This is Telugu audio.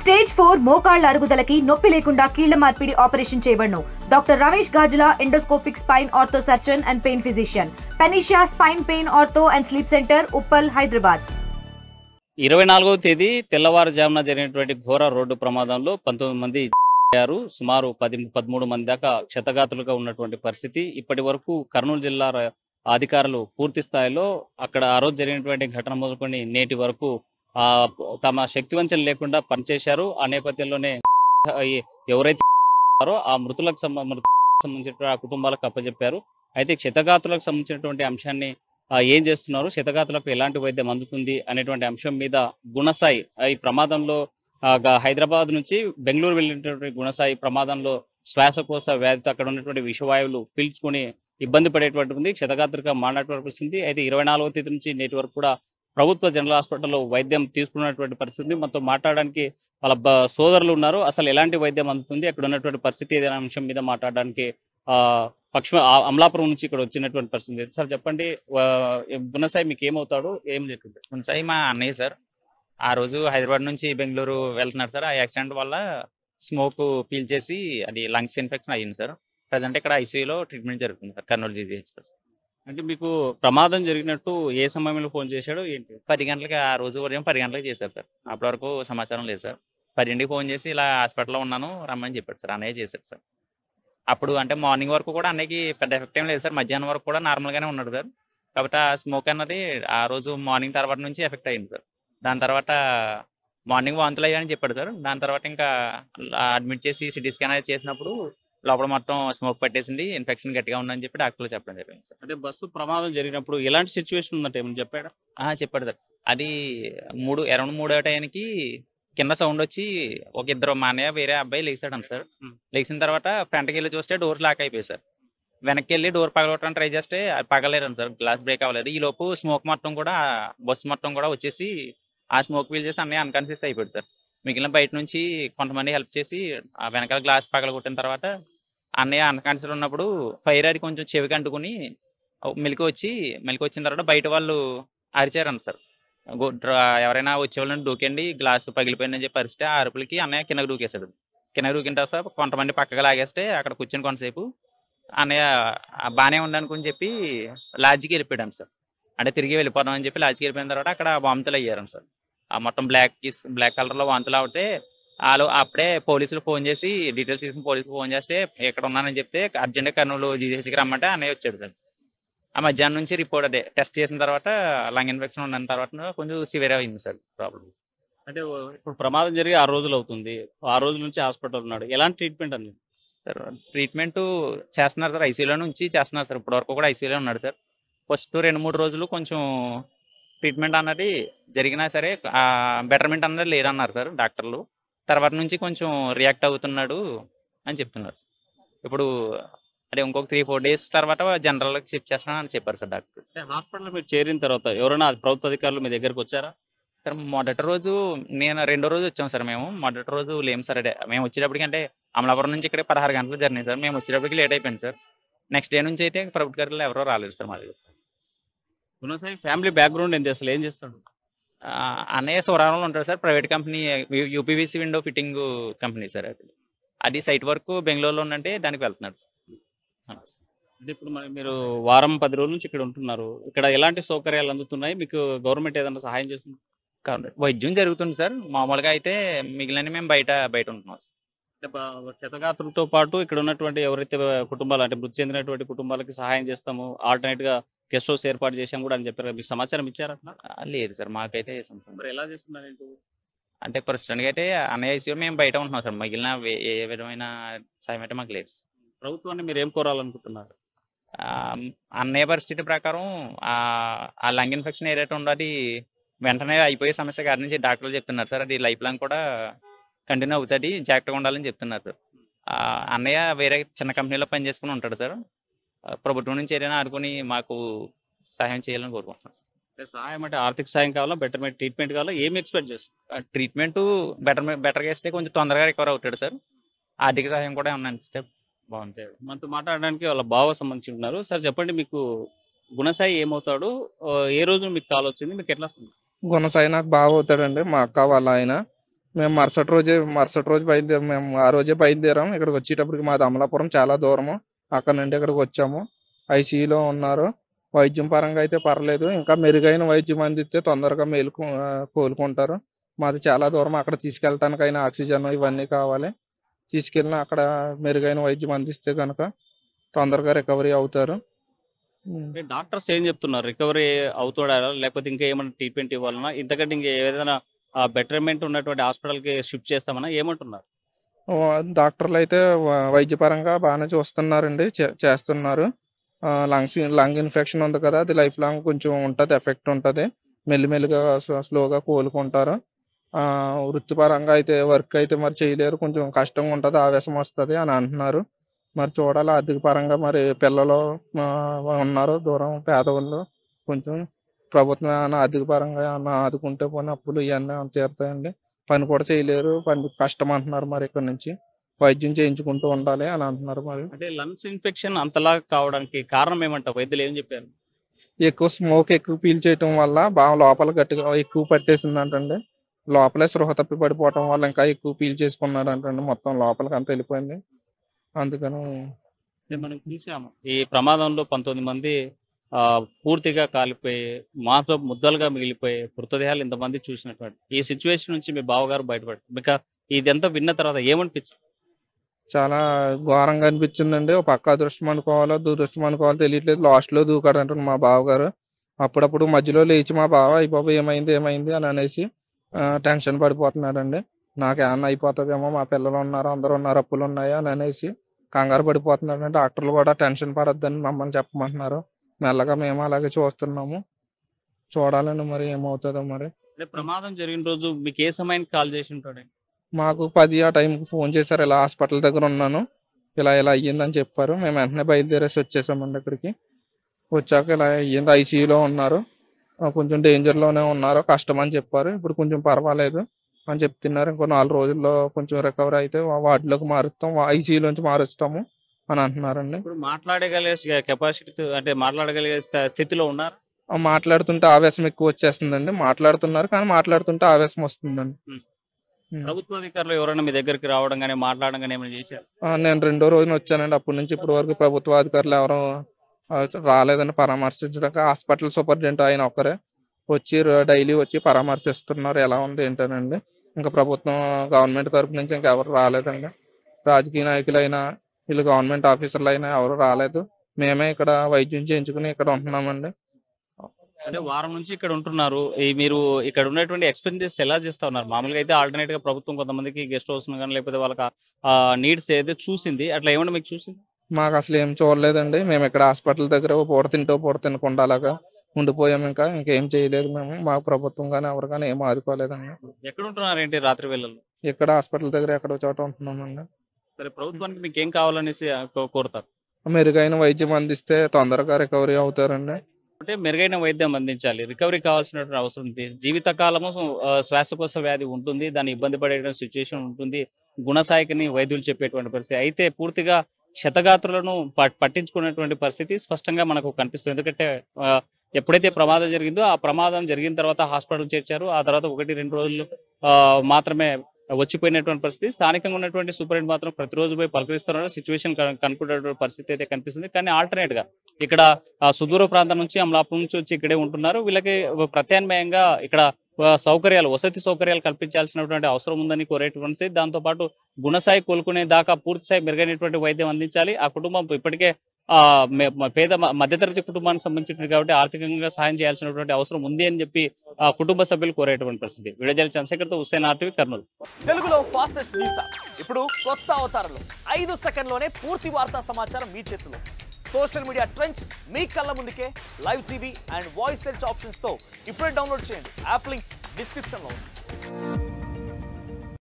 స్టేజ్ 4 మోకాళ్ల అరుగుదలకి నొప్పి లేకుండా కీళ్ల మార్పిడి ఆపరేషన్ చేయబడును. Doctor Ramesh Gajula, endoscopic spine ortho surgeon and pain physician, పెనిషియా spine pain ortho and sleep centre, Uppal, Hyderabad. 24వ తేదీ తెల్లవారుజామున జరిగినటువంటి ఘోర రోడ్డు ప్రమాదంలో 19 మంది అయ్యారు. సుమారు 13 మంది దాకా క్షతగాతులుగా ఉన్నటువంటి పరిస్థితి. ఇప్పటి వరకు కర్నూలు జిల్లా అధికారులు పూర్తి స్థాయిలో అక్కడ ఆ రోజు జరిగినటువంటి ఘటన మొదలుకొని నేటి వరకు తమ శక్తివంచన లేకుండా పనిచేశారు. ఆ నేపథ్యంలోనే ఎవరైతే ఉన్నారో ఆ మృతులకు సంబంధించిన ఆ కుటుంబాలకు అప్పచెప్పారు. అయితే క్షతగాతులకు సంబంధించినటువంటి అంశాన్ని ఏం చేస్తున్నారు, క్షతగాతులకు ఎలాంటి వైద్యం అందుతుంది అనేటువంటి అంశం మీద గుణసాయి ఈ ప్రమాదంలో హైదరాబాద్ నుంచి బెంగళూరు వెళ్ళినటువంటి గుణసాయి ప్రమాదంలో శ్వాసకోశ వ్యాధితో అక్కడ ఉన్నటువంటి విషవాయువులు పీల్చుకుని ఇబ్బంది పడేటువంటి ఉంది. క్షతగాత్రులుగా మారినటువంటి పరిస్థితి. అయితే 24వ తేదీ నుంచి నేటి వరకు కూడా ప్రభుత్వ జనరల్ హాస్పిటల్లో వైద్యం తీసుకున్నటువంటి పరిస్థితి. మనతో మాట్లాడడానికి వాళ్ళ సోదరులు ఉన్నారు. అసలు ఎలాంటి వైద్యం అందుతుంది, అక్కడ ఉన్నటువంటి పరిస్థితి ఏదైనా అంశం మీద మాట్లాడడానికి అమలాపురం నుంచి ఇక్కడ వచ్చినటువంటి పరిస్థితి. సార్ చెప్పండి, గుణసాయి మీకు ఏమవుతాడు, ఏం చెప్పింది? గుణసాయి మా అన్నయ్య సార్. ఆ రోజు హైదరాబాద్ నుంచి బెంగళూరు వెళ్తున్నారు సార్. ఆ యాక్సిడెంట్ వల్ల స్మోక్ పీల్చేసి అది లంగ్స్ ఇన్ఫెక్షన్ అయ్యింది సార్. ప్రజెంట్ ఇక్కడ ఐసీయూలో ట్రీట్మెంట్ జరుగుతుంది సార్, కర్నూలు జీజీహెచ్లో. అంటే మీకు ప్రమాదం జరిగినట్టు ఏ సమయంలో ఫోన్ చేశాడు ఏంటి? 10 గంటలకి, ఆ రోజు ఉదయం 10 గంటలకు చేశారు సార్. అప్పటి వరకు సమాచారం లేదు సార్. 10ంటికి ఫోన్ చేసి ఇలా హాస్పిటల్లో ఉన్నాను రమ్మని చెప్పాడు సార్. అన్నయ్య చేశాడు సార్. అప్పుడు అంటే మార్నింగ్ వరకు కూడా అన్నయ్యకి పెద్ద ఎఫెక్ట్ ఏం లేదు సార్. మధ్యాహ్నం వరకు కూడా నార్మల్గానే ఉన్నాడు సార్. కాబట్టి ఆ స్మోక్ అన్నది ఆ రోజు మార్నింగ్ తర్వాత నుంచి ఎఫెక్ట్ అయింది సార్. దాని తర్వాత మార్నింగ్ వాంతులు అయ్యాయని చెప్పాడు సార్. దాని తర్వాత ఇంకా అడ్మిట్ చేసి సిటీ స్కాన్ అనేది చేసినప్పుడు లోపల మొత్తం స్మోక్ పట్టేసింది, ఇన్ఫెక్షన్ గట్టిగా ఉందని చెప్పి డాక్టర్లు చెప్పడం జరిగింది సార్. అంటే బస్సు ప్రమాదం జరిగినప్పుడు ఎలాంటి సిచ్యువేషన్ ఉందంటే ఏమని చెప్పాడా? చెప్పాడు సార్. అది అరౌండ్ 3 టైంకి కింద సౌండ్ వచ్చి ఒక ఇద్దరు మా అన్నయ్య వేరే అబ్బాయి లేచాడు సార్. లేచిన తర్వాత ఫ్రంట్కి వెళ్ళి చూస్తే డోర్ లాక్ అయిపోయి సార్. వెనక్కి వెళ్ళి డోర్ పగలగొట్టడానికి ట్రై చేస్తే అది పగలేరు సార్, గ్లాస్ బ్రేక్ అవ్వలేదు. ఈ లోపు స్మోక్ మొత్తం కూడా బస్సు మొత్తం కూడా వచ్చేసి ఆ స్మోక్ ఫీల్ చేసి అన్నయ్య అన్కాన్షియస్ అయిపోయాడు సార్. మిగిలిన బయట నుంచి కొంతమంది హెల్ప్ చేసి ఆ వెనకాల గ్లాస్ పగలగొట్టిన తర్వాత అన్నయ్య అన్కాన్షియస్ ఉన్నప్పుడు ఫైర్ అది కొంచెం చెవికి అంటుకుని మెలికి వచ్చిన తర్వాత బయట వాళ్ళు అరిచారంట సార్. ఎవరైనా వచ్చేవాళ్ళని దూకండి, గ్లాస్ పగిలిపోయిందని చెప్పి అరిస్తే ఆ అరుపులకి అన్నయ్య కిందకు దూకేశాడు. కిందకు దూకిన తర్వాత కొంతమంది పక్కగా లాగేస్తే అక్కడ కూర్చొని కొంతసేపు అన్నయ్య బాగానే ఉందనుకుని చెప్పి లాడ్జికి వెళ్ళిపోయాడు సార్. అంటే తిరిగి వెళ్ళిపోదామని చెప్పి లాడ్జికి వెళ్ళిపోయిన తర్వాత అక్కడ వాంతులు అయ్యారు సార్. ఆ మొత్తం బ్లాక్ కలర్లో వాంతులు అవుతే వాళ్ళు అప్పుడే పోలీసులు ఫోన్ చేసి డీటెయిల్స్ తీసుకుని పోలీసులు ఫోన్ చేస్తే ఎక్కడ ఉన్నానని చెప్తే అర్జెంట్గా కర్నూలు జీజీహెచ్కి రమ్మంటే అన్నయ్య వచ్చాడు సార్. ఆ మధ్యాహ్నం నుంచి రిపోర్ట్ అదే టెస్ట్ చేసిన తర్వాత లంగ్ ఇన్ఫెక్షన్ ఉన్న తర్వాత కొంచెం సివియర్ అయింది సార్ ప్రాబ్లం. అంటే ఇప్పుడు ప్రమాదం జరిగి 6 రోజులు అవుతుంది. 6 రోజుల నుంచి హాస్పిటల్ ఉన్నాడు. ఎలాంటి ట్రీట్మెంట్ అంది సార్? ట్రీట్మెంట్ చేస్తున్నారు సార్, ఐసీయూలో నుంచి చేస్తున్నారు సార్. ఇప్పటి వరకు కూడా ఐసీయూలో ఉన్నాడు సార్. ఫస్ట్ 2-3 రోజులు కొంచెం ట్రీట్మెంట్ అన్నది జరిగినా సరే బెటర్మెంట్ అన్నది లేదన్నారు సార్ డాక్టర్లు. తర్వాత నుంచి కొంచెం రియాక్ట్ అవుతున్నాడు అని చెప్తున్నారు సార్. ఇప్పుడు అదే ఇంకొక 3-4 డేస్ తర్వాత జనరల్కి షిఫ్ట్ చేస్తానని చెప్పారు సార్ డాక్టర్. హాస్పిటల్ మీరు చేరిన తర్వాత ఎవరైనా ప్రభుత్వ అధికారులు మీ దగ్గరకు వచ్చారా సార్? మొదటి రోజు రెండో రోజు వచ్చాం సార్. మేము మొదటి రోజు లేము సార్. అదే మేము వచ్చేటప్పటికి అంటే అమలాపురం నుంచి ఇక్కడ 16 గంటలు జర్నీ సార్. మేము వచ్చేటప్పటికి లేట్ అయిపోయింది సార్. నెక్స్ట్ డే నుంచి అయితే ప్రభుత్వ అధికారులు ఎవరో రాలేదు సార్ మా దగ్గర. గుణసాయి ఫ్యామిలీ బ్యాక్గ్రౌండ్ ఏంటి, అసలు ఏం చేస్తాడు? అన్నయ్య సూరారంలో ఉంటాడు sir. Private company UPVC window fitting company sir. అది సైట్ వర్క్ బెంగళూరులో ఉందంటే దానికి వెళ్తున్నాడు సార్. అంటే ఇప్పుడు మీరు వారం 10 రోజుల నుంచి ఇక్కడ ఉంటున్నారు. ఇక్కడ ఎలాంటి సౌకర్యాలు అందుతున్నాయి మీకు? గవర్నమెంట్ ఏదైనా సహాయం చేస్తుంది? వైద్యం జరుగుతుంది సార్. మామూలుగా అయితే మిగిలిన మేము బయట ఉంటున్నాం సార్. క్షతగాత్రులతో పాటు ఇక్కడ ఉన్నటువంటి ఎవరైతే కుటుంబాలు అంటే మృతి చెందినటువంటి కుటుంబాలకి సహాయం చేస్తాము, ఆల్టర్నేట్ గా గెస్ట్ హౌస్ ఏర్పాటు చేశాం కూడా అని చెప్పారు. మీకు సమాచారం ఇచ్చారా? లేదు సార్, మాకైతే ఎలా చేస్తున్నారు అంటే ప్రస్తుతానికి అయితే అన్నయ్య ఐసీయూ మేము బయట ఉంటున్నాం సార్. మిగిలిన ఏ విధమైన సాయం అయితే మాకు లేదు. ప్రభుత్వాన్ని మీరు ఏం కోరాలనుకుంటున్నారు? అన్నయ్య పరిస్థితి ప్రకారం ఆ లంగ్ ఇన్ఫెక్షన్ ఏదైతే ఉందో అది వెంటనే అయిపోయే సమస్య కాదు నుంచి డాక్టర్లు చెప్తున్నారు సార్. అది లైఫ్ లాంగ్ కూడా కంటిన్యూ అవుతుంది, జాగ్రత్తగా ఉండాలని చెప్తున్నారు సార్. అన్నయ్య వేరే చిన్న కంపెనీలో పనిచేసుకుని ఉంటాడు సార్. ప్రభుత్వం నుంచి ఏదైనా ఆడుకుని మాకు సహాయం చేయాలని కోరుకుంటున్నాం సార్. సహాయం అంటే ఆర్థిక సహాయం కావాలా, బెటర్మెంట్ ట్రీట్మెంట్ కావాలా, ఏమి ఎక్స్పెక్ట్ చేస్తారు? ట్రీట్మెంట్ బెటర్గా ఇస్తే కొంచెం తొందరగా రికవర్ అవుతాడు సార్. ఆర్థిక సహాయం కూడా ఏమన్నా ఇస్తే బాగుంటాయి. మనతో మాట్లాడడానికి వాళ్ళ బావ సంబంధించి ఉన్నారు. సార్ చెప్పండి, మీకు గుణసాయి ఏమవుతాడు, ఏ రోజు మీకు కాల్ వచ్చింది, మీకు ఎట్లా వస్తుంది? గుణసాయి నాకు బాగా అవుతాడండి. మా అక్క వాళ్ళ ఆయన మేము మరుసటి రోజు బయలుదేరాం. మేము ఆ రోజే బయలుదేరాం. ఇక్కడికి వచ్చేటప్పటికి మాది అమలాపురం, చాలా దూరము. అక్కడ నుండి ఇక్కడికి వచ్చాము. ఐసీయూలో ఉన్నారు. వైద్యం పరంగా అయితే పర్లేదు. ఇంకా మెరుగైన వైద్యం అందిస్తే తొందరగా కోలుకుంటారు. మాది చాలా దూరం. అక్కడ తీసుకెళ్ళటానికైనా ఆక్సిజన్ ఇవన్నీ కావాలి. తీసుకెళ్ళిన అక్కడ మెరుగైన వైద్యం అందిస్తే కనుక తొందరగా రికవరీ అవుతారు. డాక్టర్స్ ఏం చెప్తున్నారు? రికవరీ అవుతాడా లేకపోతే ఇంకా ఏమైనా ట్రీట్మెంట్ ఇవ్వాలన్నా, ఇంతకంటే ఇంకా ఏదైనా బెటర్మెంట్ ఉన్నటువంటి హాస్పిటల్కి షిఫ్ట్ చేస్తామన్నా ఏమంటున్నారు? డాక్టర్లు అయితే వైద్యపరంగా బాగానే చూస్తున్నారండి, చేస్తున్నారు. లంగ్ ఇన్ఫెక్షన్ ఉంది కదా, అది లైఫ్ లాంగ్ కొంచెం ఉంటుంది, ఎఫెక్ట్ ఉంటుంది. మెల్లిమెల్లిగా స్లోగా కోలుకుంటారు. వృత్తిపరంగా అయితే వర్క్ అయితే మరి చేయలేరు, కొంచెం కష్టంగా ఉంటుంది, ఆవేశం వస్తుంది అని అంటున్నారు. మరి చూడాలి. ఆర్థిక పరంగా మరి పిల్లలు ఉన్నారు దూరం, పేదవాళ్ళు, కొంచెం ప్రభుత్వం ఏమైనా ఆర్థిక పరంగా ఏమన్నా ఆదుకుంటే పోనీ అప్పులు ఇవన్నీ తీరుతాయండి. పని కూడా చేయలేరు, పని కష్టం అంటున్నారు. మరి ఇక్కడ నుంచి వైద్యం చేయించుకుంటూ ఉండాలి అని అంటున్నారు. మరి అంటే లంగ్స్ ఇన్ఫెక్షన్ అంతలా కావడానికి కారణం ఏమంటారు? వైద్యులు ఏం చెప్పారు? ఎక్కువ స్మోక్ ఎక్కువ పీల్చేయటం వల్ల బాగా లోపల గట్టిగా ఎక్కువ పట్టేసిందంటండి. లోపలే స్పృహ తప్పి పడిపోవటం వల్ల ఇంకా ఎక్కువ పీల్చేసుకున్నాడంటండి. మొత్తం లోపలికి అంతా వెళ్ళిపోయింది. అందుకని మనం చూసాము ఈ ప్రమాదంలో 19 మంది పూర్తిగా కాలిపోయి ముద్దలుగా మిగిలిపోయి మృతదేహాలు ఇంతమంది చూసినటువంటి ఈ సిచ్యువేషన్ నుంచి మీ బావగారు బయటపడి మీకు ఇదంతా విన్న తర్వాత ఏమనిపించింది? చాలా ఘోరంగా అనిపించిందండి. ఒక పక్క అదృష్టం అనుకోవాలో దురదృష్టం అనుకోవాలో తెలియట్లేదు. లాస్ట్లో దూకాడంటారు మా బావగారు. అప్పుడప్పుడు మధ్యలో లేచి మా బావ ఈ బాబు ఏమైంది అని అనేసి టెన్షన్ పడిపోతున్నాడండి. నాకేమన్నా అయిపోతుందేమో, మా పిల్లలు ఉన్నారు, అందరూ ఉన్నారు, అప్పులు ఉన్నాయి అని అనేసి కంగారు పడిపోతున్నాడండి. డాక్టర్లు కూడా టెన్షన్ పడొద్దని మమ్మల్ని చెప్పమంటున్నారు. మెల్లగా మేము అలాగే చూస్తున్నాము. చూడాలండి మరి ఏమవుతుందో. మరి ప్రమాదం జరిగిన రోజు మీకు ఏ సమయానికి కాల్ చేసి ఉంటాడు? మాకు 10 ఆ టైంకి ఫోన్ చేశారు. ఇలా హాస్పిటల్ దగ్గర ఉన్నాను, ఇలా అయ్యిందని చెప్పారు. మేము వెంటనే బయలుదేరేసి వచ్చేసామండి ఇక్కడికి. వచ్చాక ఇలా అయ్యింది, ఐసీయూలో ఉన్నారు, కొంచెం డేంజర్లోనే ఉన్నారు, కష్టం అని చెప్పారు. ఇప్పుడు కొంచెం పర్వాలేదు అని చెప్తున్నారు. ఇంకో 4 రోజుల్లో కొంచెం రికవరీ అయితే వార్డులోకి మారుస్తాం, ఐసీయూలోంచి మారుస్తాము అని అంటున్నారండి. ఇప్పుడు మాట్లాడగలిగే కెపాసిటీ అంటే మాట్లాడగలిగే స్థితిలో ఉన్నారు. మాట్లాడుతుంటే ఆవేశం ఎక్కువ వచ్చేస్తుందండి. మాట్లాడుతున్నారు కానీ మాట్లాడుతుంటే ఆవేశం వస్తుందండి. ప్రభుత్వ అధికారులు ఎవరైనా మీ దగ్గరికి రావడం కానీ మాట్లాడడం కానీ ఏమైనా చేశారు? నేను 2వ రోజున వచ్చానండి. అప్పటి నుంచి ఇప్పటి వరకు ప్రభుత్వ అధికారులు ఎవరు రాలేదని పరామర్శించడానికి. హాస్పిటల్ సూపరింటెండెంట్ ఆయన ఒక్కరే వచ్చి డైలీ వచ్చి పరామర్శిస్తున్నారు, ఎలా ఉంది ఏంటనండి. ఇంకా ప్రభుత్వం గవర్నమెంట్ తరపు నుంచి ఇంకెవరు రాలేదండి. రాజకీయ నాయకులైనా వీళ్ళు గవర్నమెంట్ ఆఫీసర్లు అయినా ఎవరు రాలేదు. మేమే ఇక్కడ వైద్యం చేయించుకుని ఇక్కడ ఉంటున్నామండి. అంటే వారం నుంచి ఇక్కడ ఉంటున్నారు. మీరు ఇక్కడ ఉన్నటువంటి ఎక్స్పెన్సెస్ ఎలా చేస్తా ఉన్నారు? మామూలుగా అయితే ఆల్టర్నేట్ గా ప్రభుత్వం కొంతమందికి గెస్ట్ హౌస్ కానీ లేకపోతే వాళ్ళకి నీడ్స్ ఏదైతే చూసింది, అట్లా ఏమన్నా మీకు చూసింది? మాకు అసలు ఏం చూడలేదండి. మేము ఇక్కడ హాస్పిటల్ దగ్గర పూట తినకుండా అలాగా ఉండిపోయాము. ఇంకేం చేయలేదు మేము. మా ప్రభుత్వం కానీ ఎవరు కానీ ఏం ఆదుకోలేదండి. ఎక్కడ ఉంటున్నారు ఏంటి రాత్రి వేళల్లో? ఇక్కడ హాస్పిటల్ దగ్గర ఎక్కడో చోట ఉంటున్నామండి. సరే, ప్రభుత్వానికి మీకు ఏం కావాలనేసి కోరుతారు? మెరుగైన వైద్యం అందిస్తే తొందరగా రికవరీ అవుతారండి. అంటే మెరుగైన వైద్యం అందించాలి, రికవరీ కావాల్సినటువంటి అవసరం ఉంది. జీవితకాలము శ్వాసకోశ వ్యాధి ఉంటుంది, దాన్ని ఇబ్బంది పడే సిచ్యువేషన్ ఉంటుంది, గుణసాయికని వైద్యులు చెప్పేటువంటి పరిస్థితి. అయితే పూర్తిగా క్షతగాత్రులను పట్టించుకునేటువంటి పరిస్థితి స్పష్టంగా మనకు కనిపిస్తుంది. ఎందుకంటే ఎప్పుడైతే ప్రమాదం జరిగిందో ఆ ప్రమాదం జరిగిన తర్వాత హాస్పిటల్ చేర్చారు. ఆ తర్వాత 1-2 రోజులు మాత్రమే వచ్చిపోయినటువంటి పరిస్థితి. స్థానికంగా ఉన్నటువంటి సూపరింటెండెంట్ మాత్రం ప్రతిరోజు పోయి పలకరిస్తున్నారు. సిచ్యువేషన్ కనుక్కునేటువంటి పరిస్థితి అయితే కనిపిస్తుంది. కానీ ఆల్టర్నేట్ గా ఇక్కడ సుదూర ప్రాంతం నుంచి అమలాపురం నుంచి వచ్చి ఇక్కడే ఉంటున్నారు. వీళ్ళకి ప్రత్యామ్నాయంగా ఇక్కడ వసతి సౌకర్యాలు కల్పించాల్సినటువంటి అవసరం ఉందని కోరేటువంటి. దాంతో పాటు గుణసాయి కోలుకునే దాకా పూర్తిస్థాయి మెరుగైనటువంటి వైద్యం అందించాలి. ఆ కుటుంబం ఇప్పటికే పేద మధ్యతరగతి కుటుంబానికి సంబంధించినటువంటి కాబట్టి ఆర్థికంగా సహాయం చేయాల్సినటువంటి అవసరం ఉంది అని చెప్పి కుటుంబ సభ్యులు కోరేటువంటి పరిస్థితి. విడుదల చంద్రశేఖర్ తో హుస్సేన్, RTV, కర్నూలు. తెలుగులో ఫాస్టెస్ట్ న్యూస్ ఇప్పుడు కొత్త అవతారంలో 5 సెకండ్లోనే పూర్తి వార్తా సమాచారం మీ చేతిలో. సోషల్ మీడియా ట్రెండ్స్ మీ కళ్ళ ముందుకే live TV and voice search options తో ఇప్పుడే డౌన్లోడ్ చేయండి. యాప్ లింక్ డిస్క్రిప్షన్ లో ఉంది.